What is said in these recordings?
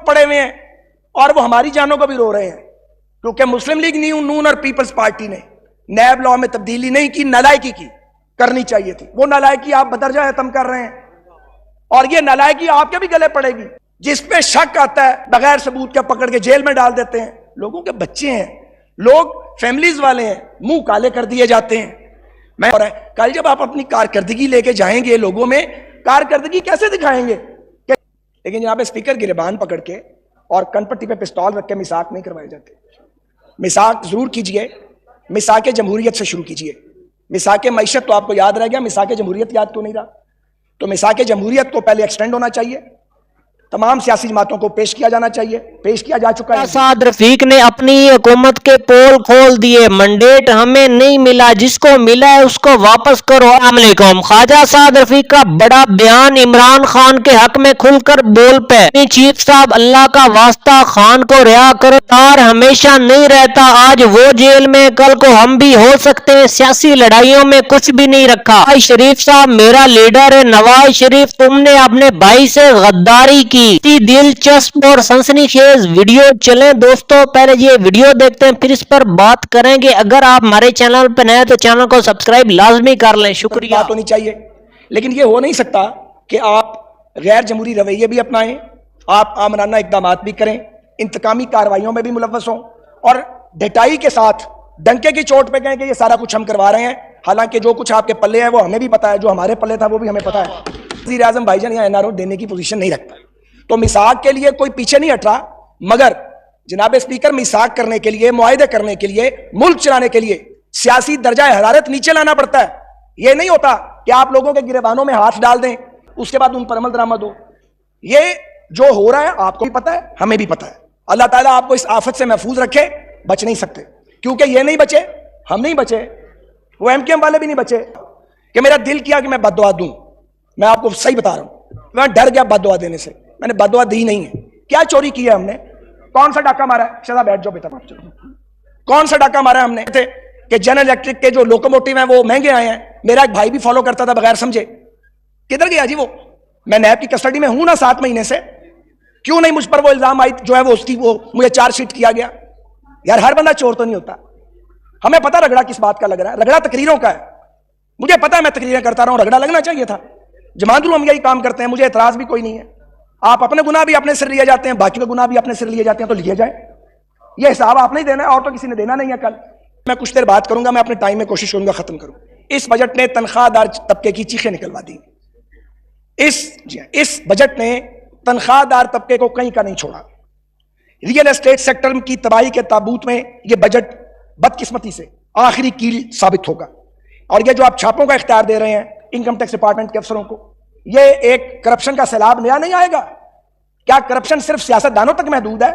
پڑے ہوئے ہیں اور وہ ہماری جانوں کو بھی رو رہے ہیں، کیونکہ مسلم لیگ نون اور پیپلز پارٹی نے نیب لا میں تبدیلی نہیں کی، نالائکی کی، کرنی چاہیے تھی۔ وہ نالائکی آپ بدرجہ ختم کر رہے ہیں اور یہ نالائکی آپ کے بھی گلے پڑے گی۔ جس پہ شک آتا ہے بغیر ثبوت کے پکڑ کے جیل میں ڈال دیتے ہیں۔ لوگوں کے بچے ہیں، لوگ فیملیز والے ہیں، منہ کالے کر دیے جاتے ہیں۔ میں کل جب آپ اپنی کارکردگی لے کے جائیں گے لوگوں میں، کارکردگی کیسے دکھائیں گے؟ لیکن جناب اسپیکر گریبان پکڑ کے اور کن پٹی پہ پستول رکھ کے میثاق نہیں کروائے جاتے۔ میثاق ضرور کیجئے، میثاق جمہوریت سے شروع کیجئے۔ میثاق معیشت تو آپ کو یاد رہ گیا، میثاق جمہوریت یاد کیوں نہیں رہا؟ تو میثاق جمہوریت کو پہلے ایکسٹینڈ ہونا چاہیے، تمام سیاسی جماعتوں کو پیش کیا جانا چاہیے، پیش کیا جا چکا ہے۔ سعد رفیق نے اپنی حکومت کے پول کھول دیے، منڈیٹ ہمیں نہیں ملا، جس کو ملا ہے اس کو واپس کرو۔ السلام علیکم۔ خواجہ سعد رفیق کا بڑا بیان عمران خان کے حق میں کھل کر بول پے۔ چیف صاحب اللہ کا واسطہ خان کو رہا کرو، تار ہمیشہ نہیں رہتا، آج وہ جیل میں، کل کو ہم بھی ہو سکتے ہیں، سیاسی لڑائیوں میں کچھ بھی نہیں رکھا۔ شریف صاحب میرا لیڈر ہے، نواز شریف تم نے اپنے بھائی سے غداری کی۔ دلچسپ اور سنسنی خیز ویڈیو چلیں دوستو، پہلے یہ ویڈیو دیکھتے ہیں پھر اس پر بات کریں گے۔ اگر آپ ہمارے چینل پہ نئے تو چینل کو سبسکرائب لازمی کر لیں، شکریہ۔ بات ہونی چاہیے، لیکن یہ ہو نہیں سکتا کہ آپ غیر جمہوری رویے بھی اپنائیں، آپ آمرانہ اقدامات بھی کریں، انتقامی کارروائیوں میں بھی ملوث ہوں اور ڈٹائی کے ساتھ ڈنکے کی چوٹ پہ کہیں کہ یہ سارا کچھ ہم کروا رہے ہیں، حالانکہ جو کچھ آپ کے پلے ہے وہ ہمیں بھی پتا ہے، جو ہمارے پلے تھا وہ بھی ہمیں پتا ہے۔ وزیر اعظم بھائی جان یہاں NRO دینے کی پوزیشن نہیں رکھتا، تو میثاق کے لیے کوئی پیچھے نہیں ہٹ رہا، مگر جناب اسپیکر میثاق کرنے کے لیے، معاہدے کرنے کے لیے، ملک چلانے کے لیے سیاسی درجہ حرارت نیچے لانا پڑتا ہے۔ یہ نہیں ہوتا کہ آپ لوگوں کے گریبانوں میں ہاتھ ڈال دیں اس کے بعد ان پر عمل درآمد ہو۔ یہ جو ہو رہا ہے آپ کو بھی پتا ہے، ہمیں بھی پتا ہے۔ اللہ تعالیٰ آپ کو اس آفت سے محفوظ رکھے، بچ نہیں سکتے، کیونکہ یہ نہیں بچے، ہم نہیں بچے، وہ MKM والے بھی نہیں بچے کہ میرا دل کیا کہ میں بد دعا دوں۔ میں آپ کو صحیح بتا رہا ہوں، میں ڈر گیا بد دعا دینے سے، میں نے بد دعا دی نہیں ہے۔ کیا چوری کی ہے ہم نے؟ کون سا ڈاکہ مارا ہے؟ شہزاد بیٹھ جاؤ بیٹا، کون سا ڈاکہ مارا ہے ہم نے؟ کہ جنرل الیکٹرک کے جو لوکوموٹیو ہیں وہ مہنگے آئے ہیں، میرا ایک بھائی بھی فالو کرتا تھا بغیر سمجھے، کدھر گیا جی وہ؟ میں نیب کی کسٹڈی میں ہوں نا 7 مہینے سے، کیوں نہیں مجھ پر وہ الزام آئی جو ہے وہ اس کی وہ مجھے چارج شیٹ کیا گیا؟ یار ہر بندہ چور تو نہیں ہوتا، ہمیں پتہ رگڑا کس بات کا لگ رہا ہے، رگڑا تقریروں کا ہے، مجھے پتا ہے میں تقریریں کرتا رہا ہوں، رگڑا لگنا چاہیے تھا۔ جماعت ہم یہی کام کرتے ہیں، مجھے اعتراض بھی کوئی نہیں ہے، آپ اپنے گناہ بھی اپنے سر لیے جاتے ہیں، باقی کے گناہ بھی اپنے سر لیے جاتے ہیں، تو لیے جائیں، یہ حساب آپ نہیں دینا ہے اور تو کسی نے دینا نہیں ہے۔ کل میں کچھ دیر بات کروں گا، میں اپنے ٹائم میں کوشش کروں گا ختم کروں۔ اس بجٹ نے تنخواہ دار طبقے کی چیخیں نکلوا دی، اس بجٹ نے تنخواہ دار طبقے کو کہیں کا نہیں چھوڑا۔ ریئل اسٹیٹ سیکٹر کی تباہی کے تابوت میں یہ بجٹ بدقسمتی سے آخری کیل ثابت ہوگا، اور یہ جو آپ چھاپوں کا اختیار دے رہے ہیں انکم ٹیکس ڈپارٹمنٹ کے افسروں کو، یہ ایک کرپشن کا سیلاب نیا نہیں آئے گا؟ کیا کرپشن صرف سیاست دانوں تک محدود ہے؟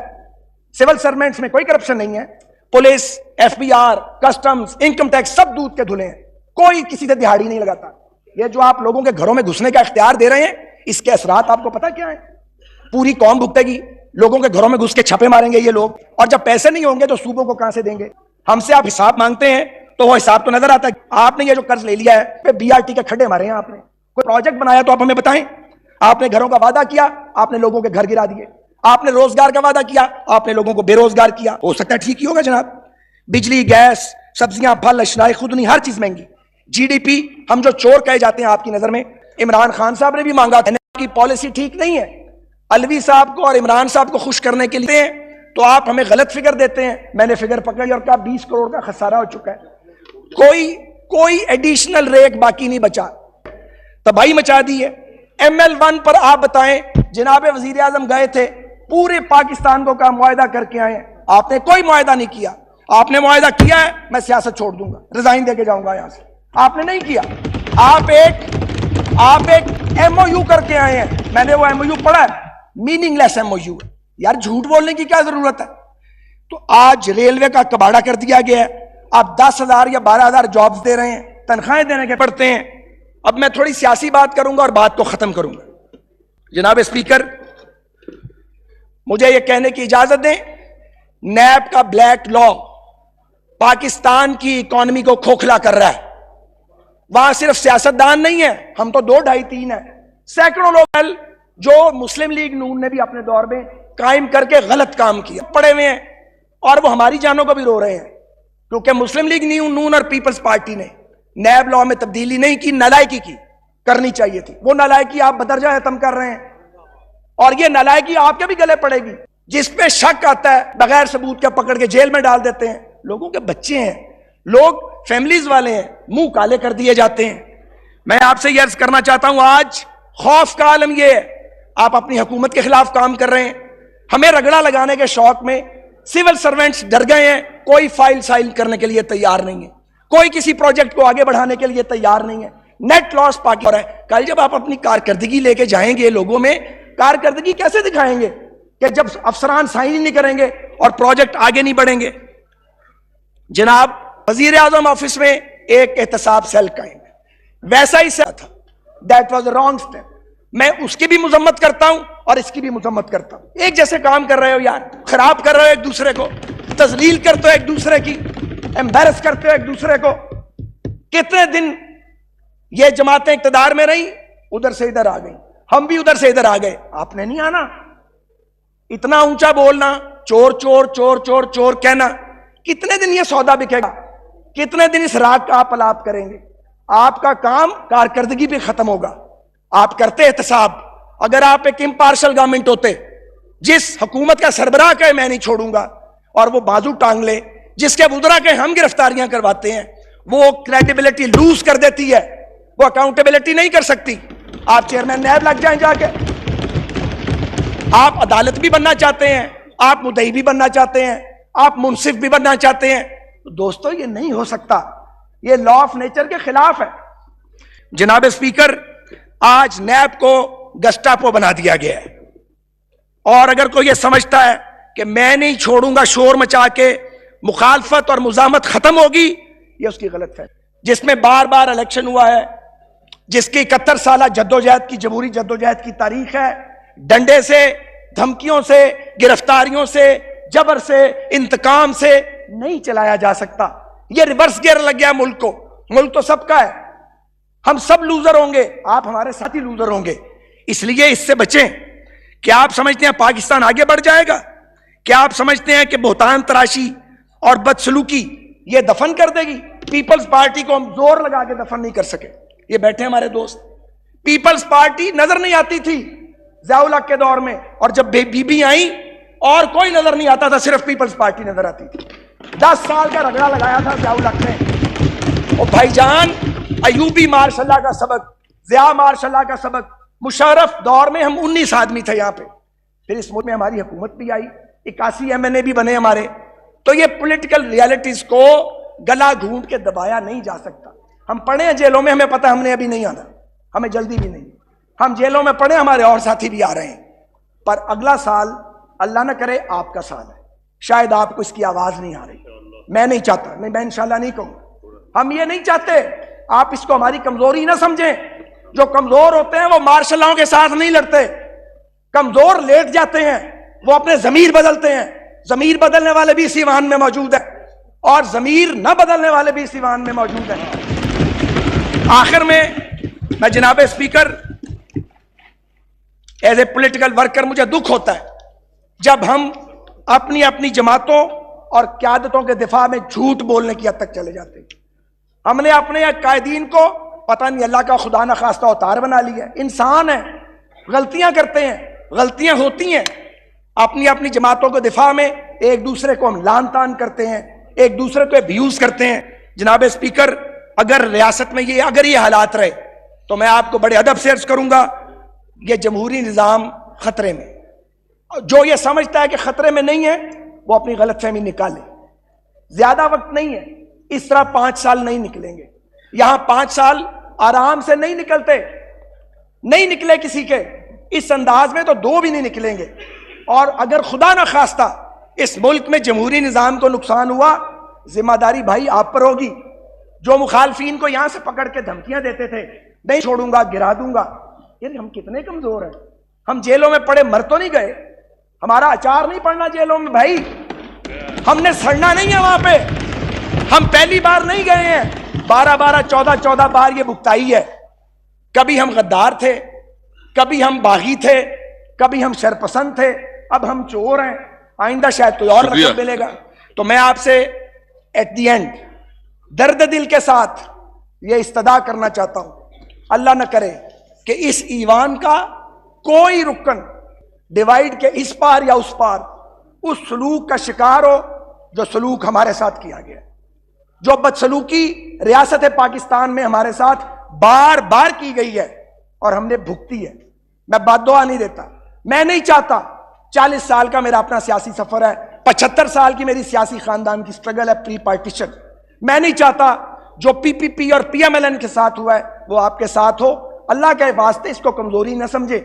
سول سرونٹس میں کوئی کرپشن نہیں ہے، police, FBR، customs, income tax سب دودھ کے دھلے ہیں، کوئی کسی سے دہاڑی نہیں لگاتا۔ یہ جو آپ لوگوں کے گھروں میں گھسنے کا اختیار دے رہے ہیں، اس کے اثرات آپ کو پتہ کیا ہیں؟ پوری قوم بھگتے گی، لوگوں کے گھروں میں گھس کے چھاپے ماریں گے یہ لوگ، اور جب پیسے نہیں ہوں گے تو صوبوں کو کہاں سے دیں گے؟ ہم سے آپ حساب مانگتے ہیں تو وہ حساب تو نظر آتا ہے۔ آپ نے یہ جو قرض لے لیا ہے، BRT کے کھڈے مارے ہیں آپ نے، کوئی پروجیکٹ بنایا تو آپ ہمیں بتائیں۔ آپ نے گھروں کا وعدہ کیا، آپ نے لوگوں کے گھر گرا دیے۔ آپ نے روزگار کا وعدہ کیا، آپ نے لوگوں کو بے روزگار کیا۔ ہو سکتا ہے ٹھیک ہی ہوگا جناب، بجلی، گیس، سبزیاں، پھل، اشیاء خودنی، ہر چیز مہنگی۔ GDP ہم جو چور کہے جاتے ہیں آپ کی نظر میں، عمران خان صاحب نے بھی مانگا تھا، کی پالیسی ٹھیک نہیں ہے۔ الوی صاحب کو اور عمران صاحب کو خوش کرنے کے لیے تو آپ ہمیں غلط فگر دیتے ہیں۔ میں نے فگر پکڑی اور کہا 20 کروڑ کا خسارہ ہو چکا ہے، کوئی ایڈیشنل ریک باقی نہیں بچا، تباہی مچا دی ہے۔ ML1 پر آپ بتائیں، جناب وزیر اعظم گئے تھے، پورے پاکستان کو کا معاہدہ کر کے آئے ہیں، آپ نے کوئی معاہدہ نہیں کیا۔ آپ نے معاہدہ کیا ہے میں سیاست چھوڑ دوں گا، ریزائن دے کے جاؤں گا یہاں سے، آپ نے نہیں کیا۔ آپ ایک MOU کر کے آئے ہیں، میں نے وہ MOU پڑھا ہے، میننگ لیس MOU ہے، یار جھوٹ بولنے کی کیا ضرورت ہے؟ تو آج ریلوے کا کباڑا کر دیا گیا ہے، آپ 10,000 یا 12,000 جابز دے رہے ہیں، تنخواہیں دینے کے پڑتے ہیں۔ اب میں تھوڑی سیاسی بات کروں گا اور بات کو ختم کروں گا۔ جناب اسپیکر، مجھے یہ کہنے کی اجازت دیں، نیب کا بلیک لا پاکستان کی اکانومی کو کھوکھلا کر رہا ہے۔ وہاں صرف سیاستدان نہیں ہے، ہم تو 2, 2.5, 3 ہیں، سینکڑوں لوگ جو مسلم لیگ نون نے بھی اپنے دور میں قائم کر کے غلط کام کیا، پڑے ہوئے ہیں اور وہ ہماری جانوں کو بھی رو رہے ہیں، کیونکہ مسلم لیگ نون اور پیپلز پارٹی نے نیب لا میں تبدیلی نہیں کی، نالائکی کی، کرنی چاہیے تھی۔ وہ نالائکی آپ بدرجہ ختم کر رہے ہیں، اور یہ نالائکی آپ کے بھی گلے پڑے گی۔ جس پہ شک آتا ہے بغیر ثبوت کے پکڑ کے جیل میں ڈال دیتے ہیں۔ لوگوں کے بچے ہیں، لوگ فیملیز والے ہیں، منہ کالے کر دیے جاتے ہیں۔ میں آپ سے یہ عرض کرنا چاہتا ہوں، آج خوف کا عالم یہ ہے، آپ اپنی حکومت کے خلاف کام کر رہے ہیں، ہمیں رگڑا لگانے کے شوق میں سول سرونٹس ڈر گئے ہیں، کوئی فائل سائل کرنے کے لیے تیار نہیں ہے، کوئی کسی پروجیکٹ کو آگے بڑھانے کے لیے تیار نہیں ہے، نیٹ لاس پاکی ہو رہا ہے۔ کل جب آپ اپنی کارکردگی لے کے جائیں گے لوگوں میں، کارکردگی کیسے دکھائیں گے کہ جب افسران سائن ہی نہیں کریں گے اور پروجیکٹ آگے نہیں بڑھیں گے؟ جناب وزیر اعظم آفس میں ایک احتساب سیل قائم ہے، ویسا ہی تھا، that was a wrong step. میں اس کی بھی مذمت کرتا ہوں اور اس کی بھی مذمت کرتا ہوں۔ ایک جیسے کام کر رہے ہو یار، خراب کر رہے ہو ایک دوسرے کو، تذلیل کرتے ہو ایک دوسرے کی، ایمبیرس کرتے ہو ایک دوسرے کو۔ کتنے دن یہ جماعتیں اقتدار میں رہیں، ادھر سے ادھر آ گئی، ہم بھی ادھر سے ادھر آ گئے، آپ نے نہیں آنا۔ اتنا اونچا بولنا، چور چور چور چور چور کہنا، کتنے دن یہ سودا بکے گا؟ کتنے دن اس راگ کا آپ الاپ کریں گے؟ آپ کا کام کارکردگی پہ ختم ہوگا۔ آپ کرتے احتساب، اگر آپ ایک امپارشل گورنمنٹ ہوتے، جس حکومت کا سربراہ کہے میں نہیں چھوڑوں گا اور وہ بازو ٹانگ لے، جس کے وزراء کے ہم گرفتاریاں کرواتے ہیں، وہ کریڈیبلٹی لوز کر دیتی ہے، وہ اکاؤنٹیبلٹی نہیں کر سکتی۔ آپ چیئرمین نیب لگ جائیں جا کے، آپ عدالت بھی بننا چاہتے ہیں، آپ مدعی بھی بننا چاہتے ہیں، آپ منصف بھی بننا چاہتے ہیں، تو دوستو یہ نہیں ہو سکتا، یہ لا آف نیچر کے خلاف ہے۔ جناب اسپیکر، آج نیب کو گسٹاپو بنا دیا گیا ہے، اور اگر کوئی یہ سمجھتا ہے کہ میں نہیں چھوڑوں گا شور مچا کے مخالفت اور مزاحمت ختم ہوگی، یہ اس کی غلط فہمی، جس میں بار بار الیکشن ہوا ہے، جس کی 71 سالہ جدوجہد کی، جمہوری جدوجہد کی تاریخ ہے، ڈنڈے سے، دھمکیوں سے، گرفتاریوں سے، جبر سے، انتقام سے نہیں چلایا جا سکتا۔ یہ ریورس گیئر لگ گیا ملک کو، ملک تو سب کا ہے، ہم سب لوزر ہوں گے، آپ ہمارے ساتھی لوزر ہوں گے، اس لیے اس سے بچیں۔ کیا آپ سمجھتے ہیں پاکستان آگے بڑھ جائے گا؟ کیا آپ سمجھتے ہیں کہ بہتان تراشی اور بدسلوکی یہ دفن کر دے گی؟ پیپلز پارٹی کو ہم زور لگا کے دفن نہیں کر سکے۔ یہ بیٹھے ہمارے دوست، پیپلز پارٹی نظر نہیں آتی تھی ضیاء الحق کے دور میں، اور جب بی بی آئیں اور کوئی نظر نہیں آتا تھا، صرف پیپلز پارٹی نظر آتی تھی۔ 10 سال کا رگڑا لگایا تھا ضیاء الحق نے۔ اور بھائی جان، ایوبی ماشاء اللہ کا سبق، ضیاء ماشاء اللہ کا سبق، مشرف دور میں ہم 19 آدمی تھے یہاں پہ، پھر اس ملک میں ہماری حکومت بھی آئی، 81 MNA بھی بنے ہمارے۔ تو یہ پولیٹیکل ریالٹیز کو گلا گھونٹ کے دبایا نہیں جا سکتا۔ ہم پڑے ہیں جیلوں میں، ہمیں پتہ ہم نے ابھی نہیں آنا، ہمیں جلدی بھی نہیں، ہم جیلوں میں پڑے، ہمارے اور ساتھی بھی آ رہے ہیں، پر اگلا سال اللہ نہ کرے آپ کا سال ہے، شاید آپ کو اس کی آواز نہیں آ رہی، میں نہیں چاہتا، میں انشاءاللہ نہیں کہوں، ہم یہ نہیں چاہتے، آپ اس کو ہماری کمزوری نہ سمجھیں۔ جو کمزور ہوتے ہیں وہ مارشل لاؤں کے ساتھ نہیں لڑتے، کمزور لیٹ جاتے ہیں، وہ اپنے ضمیر بدلتے ہیں، ضمیر بدلنے والے بھی اس ایوان میں موجود ہیں، اور ضمیر نہ بدلنے والے بھی اس ایوان میں موجود ہیں۔ آخر میں جناب speaker, as a political worker مجھے دکھ ہوتا ہے جب ہم اپنی جماعتوں اور قیادتوں کے دفاع میں جھوٹ بولنے کی حد تک چلے جاتے ہیں۔ ہم نے اپنے قائدین کو پتہ نہیں اللہ کا خدا نہ خواستہ اوتار بنا لیا ہے، انسان ہیں، غلطیاں کرتے ہیں، غلطیاں ہوتی ہیں، اپنی جماعتوں کے دفاع میں ایک دوسرے کو ہم لان تان کرتے ہیں، ایک دوسرے کو ابیوز کرتے ہیں۔ جناب اسپیکر، اگر ریاست میں اگر یہ حالات رہے تو میں آپ کو بڑے ادب سے عرض کروں گا، یہ جمہوری نظام خطرے میں۔ جو یہ سمجھتا ہے کہ خطرے میں نہیں ہے، وہ اپنی غلط فہمی نکالے، زیادہ وقت نہیں ہے، اس طرح 5 سال نہیں نکلیں گے، یہاں 5 سال آرام سے نہیں نکلتے، نہیں نکلے کسی کے، اس انداز میں تو 2 بھی نہیں نکلیں گے۔ اور اگر خدا نہ خواستہ اس ملک میں جمہوری نظام کو نقصان ہوا، ذمہ داری بھائی آپ پر ہوگی۔ جو مخالفین کو یہاں سے پکڑ کے دھمکیاں دیتے تھے، نہیں چھوڑوں گا، گرا دوں گا، یعنی ہم کتنے کمزور ہیں، ہم جیلوں میں پڑے مر تو نہیں گئے، ہمارا اچار نہیں پڑنا جیلوں میں بھائی، ہم نے سڑنا نہیں ہے وہاں پہ، ہم پہلی بار نہیں گئے ہیں، 12 14 بار یہ بھگتائی ہے۔ کبھی ہم غدار تھے، کبھی ہم باغی تھے، کبھی ہم شرپسند تھے، اب ہم چور ہیں, آئندہ شاید کوئی اور رقم ملے گا. تو میں آپ سے ایٹ دی اینڈ درد دل کے ساتھ یہ استدعا کرنا چاہتا ہوں, اللہ نہ کرے کہ اس ایوان کا کوئی رکن ڈیوائیڈ کے اس پار یا اس پار اس سلوک کا شکار ہو جو سلوک ہمارے ساتھ کیا گیا, جو بدسلوکی ریاست پاکستان میں ہمارے ساتھ بار بار کی گئی ہے اور ہم نے بھگتی ہے. میں بد دعا نہیں دیتا, میں نہیں چاہتا, 40 سال کا میرا اپنا سیاسی سفر ہے, 75 سال کی میری سیاسی خاندان کی سٹرگل ہے پری پارٹیشن. میں نہیں چاہتا جو پی پی پی اور پی ایم ایل این کے ساتھ ہوا ہے وہ آپ کے ساتھ ہو. اللہ کے واسطے اس کو کمزوری نہ سمجھے,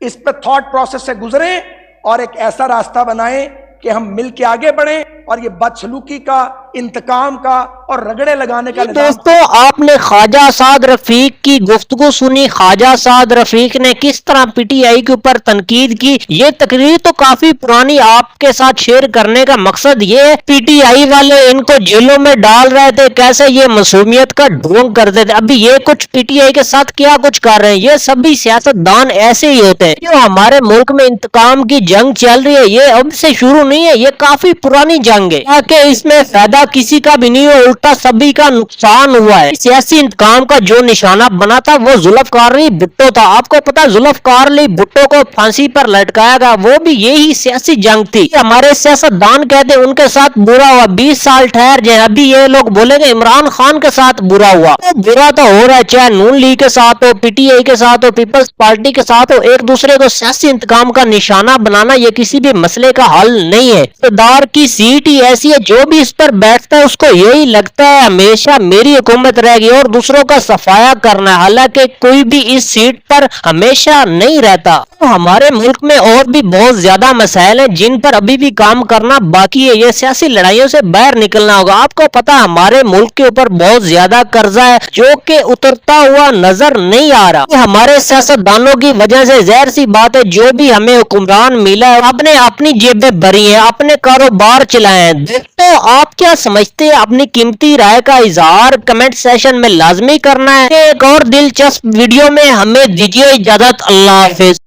اس پہ تھاٹ پروسیس سے گزریں اور ایک ایسا راستہ بنائیں کہ ہم مل کے آگے بڑھیں اور یہ بدسلوکی کا, انتقام کا اور رگڑے لگانے کا نظام. دوستو آپ نے خواجہ سعد رفیق کی گفتگو سنی, خواجہ سعد رفیق نے کس طرح پی ٹی آئی کے اوپر تنقید کی. یہ تقریر تو کافی پرانی, آپ کے ساتھ شیئر کرنے کا مقصد یہ ہے پی ٹی آئی والے ان کو جیلوں میں ڈال رہے تھے, کیسے یہ معصومیت کا ڈھونگ کرتے تھے. ابھی یہ کچھ پی ٹی آئی کے ساتھ کیا کچھ کر رہے ہیں, یہ سبھی سیاستدان ایسے ہی ہوتے ہیں. جو ہمارے ملک میں انتقام کی جنگ چل رہی ہے یہ اب سے شروع نہیں ہے, یہ کافی پرانی جنگ ہے, تاکہ اس میں فائدہ کسی کا بھی نہیں ہو, الٹا سبھی کا نقصان ہوا ہے. سیاسی انتقام کا جو نشانہ بنا تھا وہ ذوالفقار علی بھٹو تھا. آپ کو پتا ذوالفقار علی بھٹو کو پھانسی پر لٹکایا گیا, وہ بھی یہی سیاسی جنگ تھی. ہمارے سیاستدان کہتے ہیں ان کے ساتھ برا ہوا, 20 سال ٹھہر جائیں. ابھی یہ لوگ بولیں گے عمران خان کے ساتھ برا ہوا, برا تو ہو رہا ہے, چاہے نون لیگ کے ساتھ ہو, پی ٹی آئی کے ساتھ ہو, پیپلز پارٹی کے ساتھ ہو. ایک دوسرے کو سیاسی انتقام کا نشانہ بنانا یہ کسی بھی مسئلے کا حل نہیں ہے. اقتدار کی سیٹ ہی ایسی ہے, جو بھی اس پر بیٹھتا ہے اس کو یہی لگتا ہے ہمیشہ میری حکومت رہے گی اور دوسروں کا صفایا کرنا ہے, حالانکہ کوئی بھی اس سیٹ پر ہمیشہ نہیں رہتا. ہمارے ملک میں اور بھی بہت زیادہ مسائل ہیں جن پر ابھی بھی کام کرنا باقی ہے. یہ سیاسی لڑائیوں سے باہر نکلنا ہوگا. آپ کو پتا ہمارے ملک کے اوپر بہت زیادہ قرضہ ہے جو کہ اترتا ہوا نظر نہیں آ رہا. ہمارے سیاستدانوں کی وجہ سے ظاہر سی بات ہے جو بھی ہمیں حکمران ملا ہے اپنے اپنی جیبیں بھری ہیں, اپنے کاروبار چلائے ہیں. دیکھتے آپ کیا سمجھتے ہیں, اپنی قیمتی رائے کا اظہار کمنٹ سیشن میں لازمی کرنا ہے. ایک اور دلچسپ ویڈیو میں ہمیں دیجیے اجازت. اللہ حافظ.